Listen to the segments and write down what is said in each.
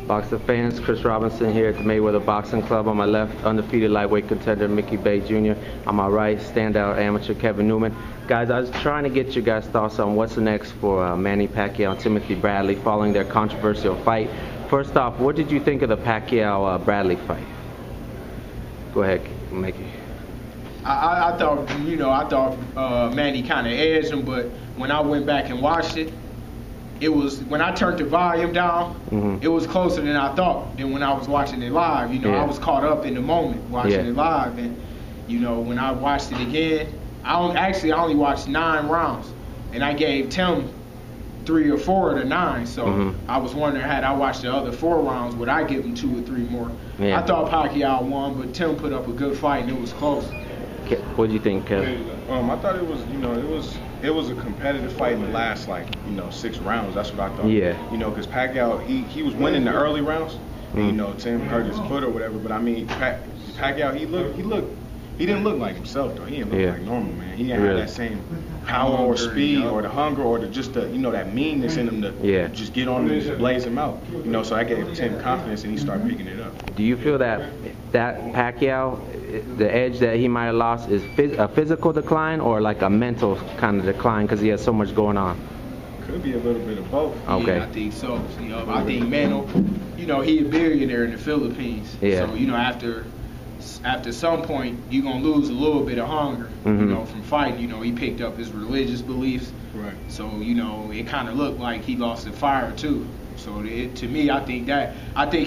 Boxer fans, Chris Robinson here at the Mayweather Boxing Club. On my left, undefeated lightweight contender Mickey Bey Jr. On my right, standout amateur Kevin Newman. Guys, I was trying to get you guys' thoughts on what's next for Manny Pacquiao and Timothy Bradley following their controversial fight. First off, what did you think of the Pacquiao-Bradley fight? Go ahead, Mickey. I thought Manny kind of edged him, but when I went back and watched it, it was, when I turned the volume down, it was closer than I thought than when I was watching it live. I was caught up in the moment watching it live, and when I watched it again, I only watched 9 rounds, and I gave Tim 3 or 4 of the 9. So I was wondering, had I watched the other 4 rounds, would I give him 2 or 3 more? I thought Pacquiao won, but Tim put up a good fight, and it was close. What do you think, Kevin? I thought it was, it was a competitive fight in the last 6 rounds. That's what I thought. Yeah. Because Pacquiao, he was winning the early rounds. And, Tim hurt his foot or whatever. But I mean, Pacquiao, he didn't look like himself though. He didn't look like normal, man. He didn't have that same power or speed or the hunger or that meanness in him to just get on and just blaze him out. So I gave Tim confidence and he started picking it up. Do you feel that Pacquiao, the edge that he might have lost is a physical decline or like a mental kind of decline because he has so much going on? Could be a little bit of both. Okay. Yeah, I think so. I think mental. He a billionaire in the Philippines. Yeah. So after some point you're gonna lose a little bit of hunger. From fighting. He picked up his religious beliefs. Right. So it kind of looked like he lost the fire too. So to me, I think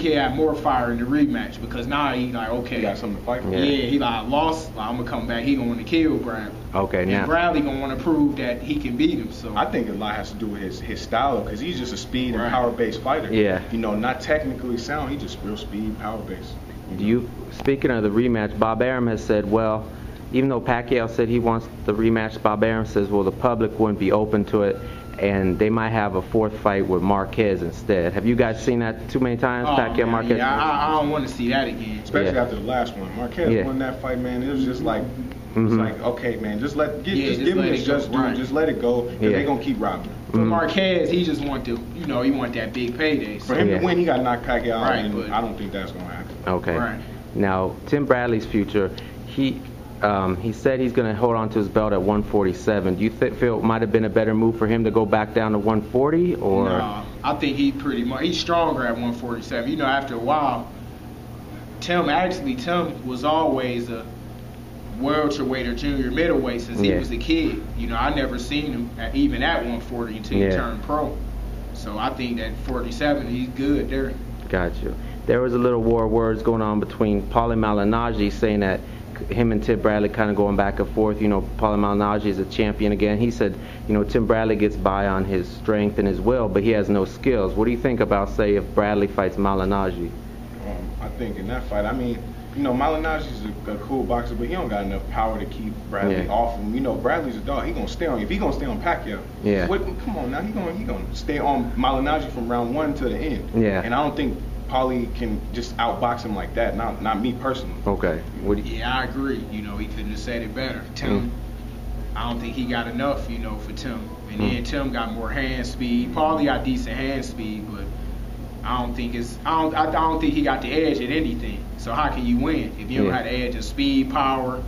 he had more fire in the rematch because now he like, okay, he got something to fight for. Yeah, he like, I lost. I'm gonna come back. He gonna want to kill Bradley. Okay, now and Bradley gonna want to prove that he can beat him. So I think a lot has to do with his style because he's just a speed and power-based fighter. Yeah. Not technically sound. He just real speed, power-based. Speaking of the rematch, Bob Arum has said, well, even though Pacquiao said he wants the rematch, Bob Arum says, well, the public wouldn't be open to it, and they might have a 4th fight with Marquez instead. Have you guys seen that too many times, Pacquiao Marquez? Yeah, I don't want to see that again. Especially after the last one. Marquez won that fight, man. It was just like, it's like, okay, man, just give him his just due. Just let it go. They're gonna keep robbing him. For Marquez, he just want to, he want that big payday. So. For him to win, he got to knock Pacquiao out, and I don't think that's gonna happen. Okay. Right. Now, Tim Bradley's future, he said he's going to hold on to his belt at 147. Do you feel it might have been a better move for him to go back down to 140? Or? No, I think he's stronger at 147. After a while, Tim was always a welterweight or junior middleweight since he was a kid. I never seen him even at 140 until he turned pro. So I think that 47, he's good there. Got you. There was a little war of words going on between Paulie Malignaggi saying that him and Tim Bradley kind of going back and forth. Paulie Malignaggi is a champion again. He said, Tim Bradley gets by on his strength and his will, but he has no skills. What do you think about, say, if Bradley fights Malignaggi? I think in that fight, Malignaggi's a cool boxer, but he don't got enough power to keep Bradley off him. Bradley's a dog. He gonna stay on. If he gonna stay on Pacquiao, come on now, he gonna stay on Malignaggi from round 1 to the end. Yeah. And I don't think Paulie can just outbox him like that. Not me personally. Okay. I agree. He couldn't have said it better. Tim, I don't think he got enough, for Tim. And then Tim got more hand speed. Paulie got decent hand speed, but I don't think he got the edge at anything. So how can you win if you don't have the edge of speed, power?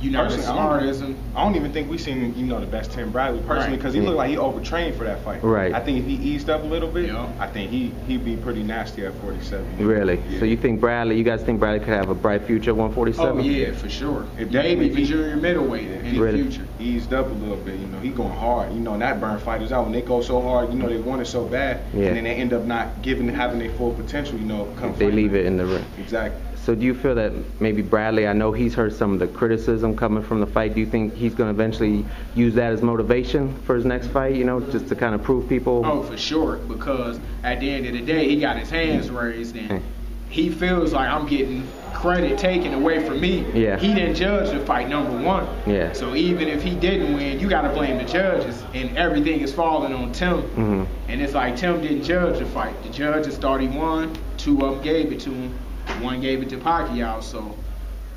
You're not as smart as him. I don't even think we seen the best Tim Bradley personally because he looked like he overtrained for that fight. Right. I think if he eased up a little bit, I think he'd be pretty nasty at 47. Really? Yeah. So you guys think Bradley could have a bright future at 147? Oh yeah, for sure. Maybe even junior middleweight in the future. Eased up a little bit, he going hard. And that burn fighters out when they go so hard. They want it so bad, and then they end up not having their full potential. Come they leave it in the ring. Exactly. So do you feel that maybe Bradley, I know he's heard some of the criticism coming from the fight, do you think he's going to eventually use that as motivation for his next fight, just to kind of prove people? Oh, for sure, because at the end of the day, he got his hands raised, and he feels like I'm getting credit taken away from me. Yeah. He didn't judge the fight, number 1. Yeah. So even if he didn't win, you got to blame the judges, and everything is falling on Tim. And it's like Tim didn't judge the fight. The judges thought he won, 2 of them gave it to him. 1 gave it to Pacquiao, so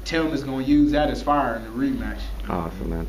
Tim is going to use that as fire in the rematch. Awesome, man.